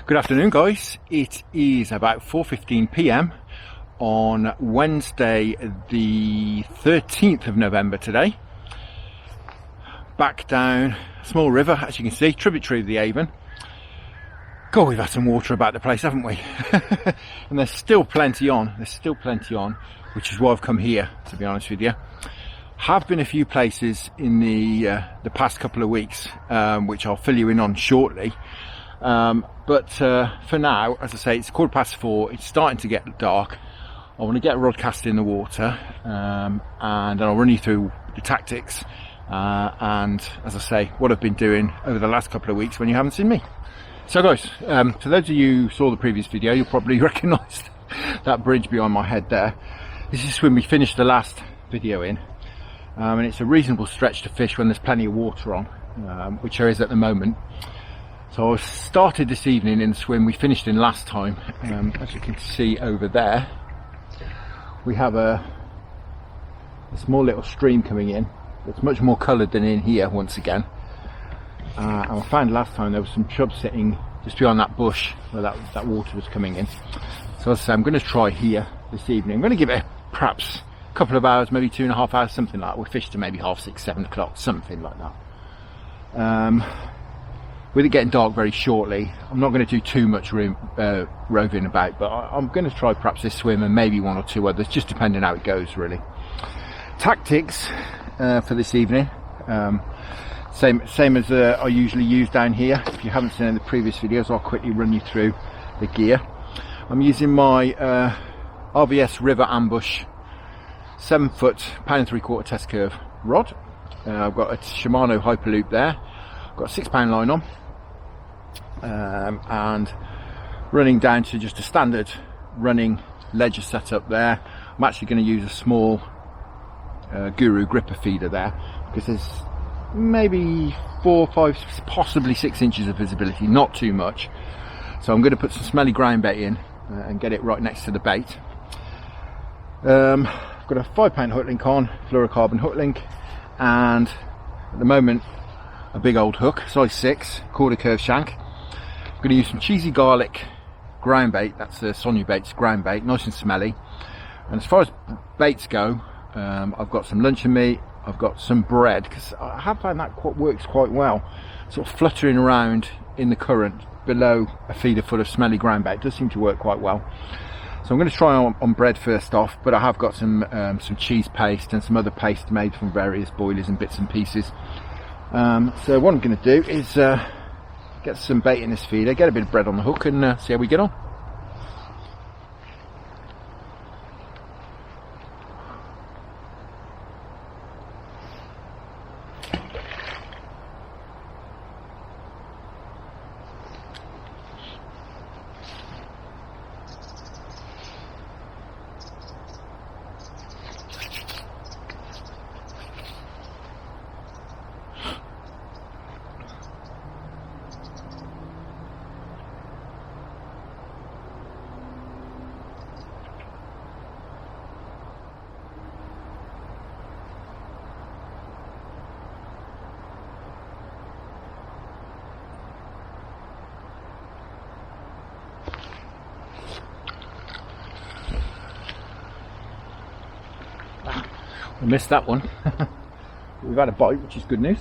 Good afternoon, guys. It is about 4:15 p.m. on Wednesday the 13th of November today. Back down a small river, as you can see, tributary of the Avon. God, we've had some water about the place, haven't we? And there's still plenty on, which is why I've come here, to be honest with you. Have been a few places in the past couple of weeks, which I'll fill you in on shortly. But for now, as I say, it's 4:15. It's starting to get dark. I want to get a rod cast in the water, and then I'll run you through the tactics and, as I say, what I've been doing over the last couple of weeks when you haven't seen me. So guys, for those of you who saw the previous video, you'll probably recognise that bridge behind my head there. This is when we finished the last video in, and it's a reasonable stretch to fish when there's plenty of water on, which there is at the moment. So I started this evening in the swim we finished in last time. As you can see over there, we have a small little stream coming in. It's much more coloured than in here once again. And I found last time there was some chub sitting just behind that bush where that water was coming in. So as I say, I'm going to try here this evening. I'm going to give it perhaps a couple of hours, maybe 2.5 hours, something like that. We'll fish to maybe 6:30, 7 o'clock, something like that. With it getting dark very shortly, I'm not going to do too much roving about, but I'm going to try perhaps this swim and maybe one or two others, just depending how it goes really. Tactics for this evening, same as I usually use down here. If you haven't seen any of the previous videos, I'll quickly run you through the gear. I'm using my RVS River Ambush 7-foot, 1.75-pound test curve rod. I've got a Shimano Hyperloop there. I've got a 6-pound line on, and running down to just a standard running ledger setup there. I'm actually going to use a small Guru gripper feeder there because there's maybe 4, 5, possibly 6 inches of visibility, not too much. So I'm going to put some smelly ground bait in and get it right next to the bait. I've got a 5-pound hook link on, fluorocarbon hook link, and at the moment a big old hook, size 6, quarter curve shank. I'm going to use some cheesy garlic ground bait. That's the Sonia Baits ground bait, nice and smelly. And as far as baits go, I've got some luncheon meat, I've got some bread, because I have found that works quite well, sort of fluttering around in the current below a feeder full of smelly ground bait. It does seem to work quite well. So I'm going to try on bread first off, but I have got some cheese paste and some other paste made from various boilies and bits and pieces. So what I'm going to do is get some bait in this feeder, get a bit of bread on the hook, and see how we get on. I missed that one. We've had a bite, which is good news.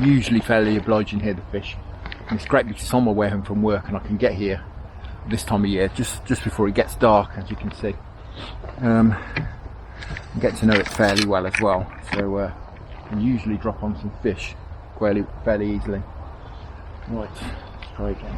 Usually fairly obliging here, the fish. And it's great because I'm away home from work and I can get here this time of year just before it gets dark, as you can see. And get to know it fairly well as well. So I can usually drop on some fish fairly easily. Right, let's try again.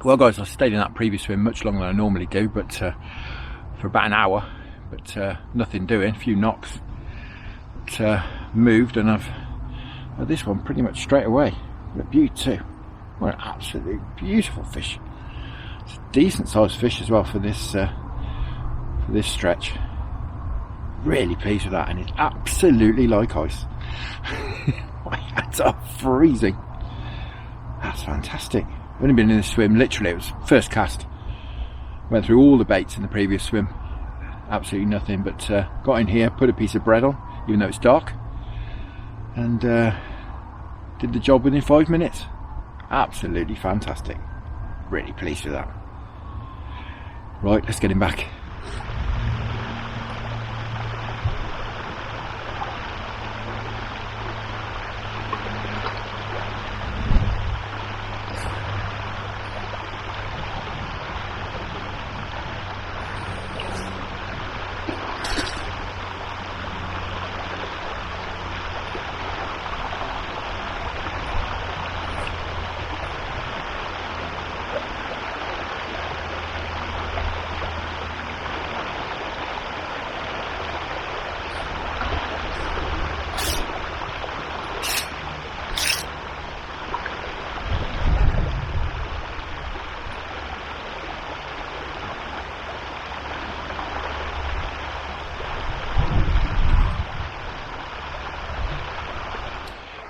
Well guys, I stayed in that previous swim much longer than I normally do, but for about an hour, but nothing doing, a few knocks, but moved, and I've had this one pretty much straight away. What a beauty too. What an absolutely beautiful fish. It's a decent sized fish as well for this stretch. Really pleased with that, and it's absolutely like ice. My hands are freezing. That's fantastic. I've only been in this swim, literally, it was first cast. Went through all the baits in the previous swim. Absolutely nothing, but got in here, put a piece of bread on, even though it's dark. And did the job within 5 minutes. Absolutely fantastic. Really pleased with that. Right, let's get him back.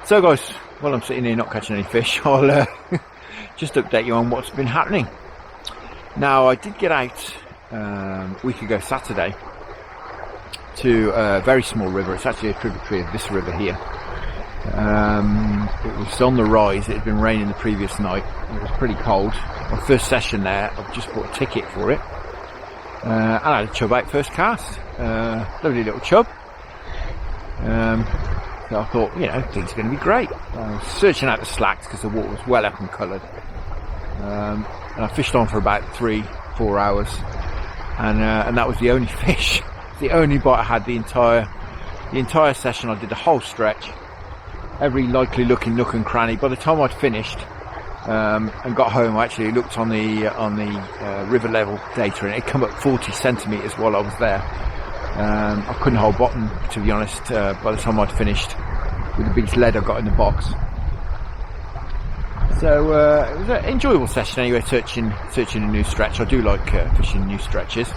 So guys, while I'm sitting here not catching any fish, I'll just update you on what's been happening. Now, I did get out a week ago Saturday to a very small river. It's actually a tributary of this river here. It was on the rise. It had been raining the previous night. It was pretty cold. My first session there, I've just bought a ticket for it. And I had a chub out first cast. Lovely little chub. So I thought, you know, things are going to be great. I was searching out the slacks because the water was well up and coloured. And I fished on for about 3-4 hours. And that was the only fish. The only bite I had the entire session. I did the whole stretch. Every likely looking nook and cranny. By the time I'd finished and got home, I actually looked on the river level data, and it come up 40 centimetres while I was there. I couldn't hold bottom, to be honest, by the time I'd finished with the biggest lead I got in the box. So it was an enjoyable session anyway, searching a new stretch. I do like fishing new stretches.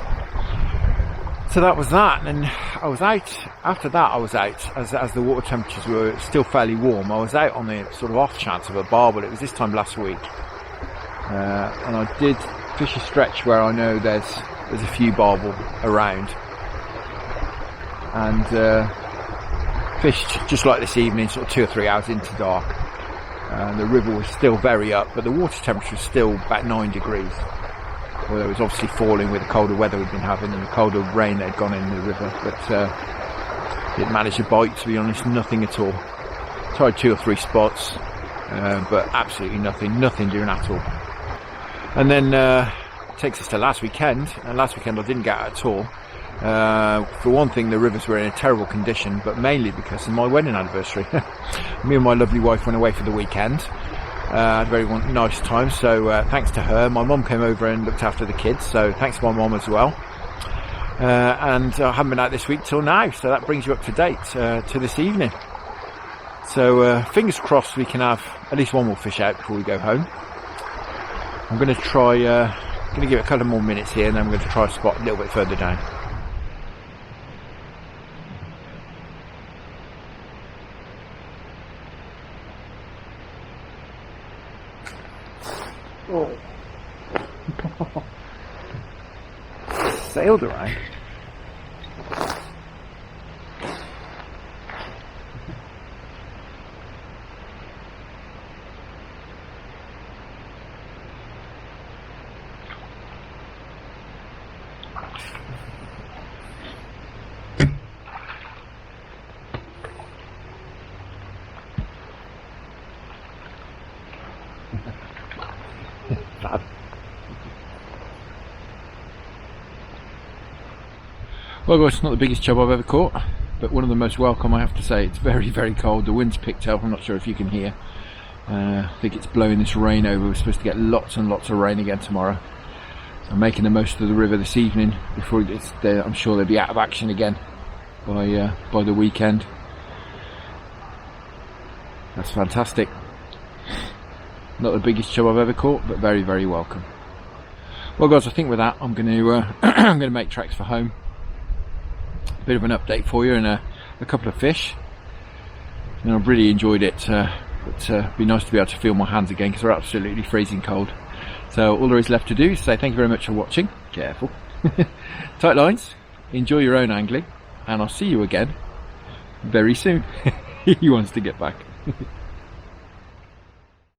So that was that, and I was out, after that I was out, as the water temperatures were still fairly warm, I was out on the sort of off chance of a barbel. It was this time last week. And I did fish a stretch where I know there's a few barbel around. And fished just like this evening, sort of 2 or 3 hours into dark. The river was still very up, but the water temperature was still about 9 degrees. Although it was obviously falling with the colder weather we've been having and the colder rain that had gone in the river. But didn't manage to bite, to be honest, nothing at all. Tried 2 or 3 spots, but absolutely nothing doing at all. And then it takes us to last weekend, and last weekend I didn't get out at all. For one thing, the rivers were in a terrible condition, but mainly because of my wedding anniversary. Me and my lovely wife went away for the weekend. Had a very nice time, so thanks to her. My mum came over and looked after the kids, so thanks to my mum as well. And I haven't been out this week till now, so that brings you up to date to this evening. So fingers crossed we can have at least one more fish out before we go home. I'm going to try, going to give it a couple more minutes here, and then I'm going to try a spot a little bit further down. Oh. Sailed around. Well guys, it's not the biggest chub I've ever caught, but one of the most welcome, I have to say. It's very, very cold. The wind's picked up. I'm not sure if you can hear. I think it's blowing this rain over. We're supposed to get lots and lots of rain again tomorrow. I'm making the most of the river this evening before it gets there. I'm sure they'll be out of action again by the weekend. That's fantastic. Not the biggest chub I've ever caught, but very, very welcome. Well guys, I think with that I'm going to I'm going to make tracks for home. A bit of an update for you and a couple of fish. And I've really enjoyed it. But it'd be nice to be able to feel my hands again because they're absolutely freezing cold. So all there is left to do is say thank you very much for watching. Careful. Tight lines. Enjoy your own angling, and I'll see you again very soon. He wants to get back.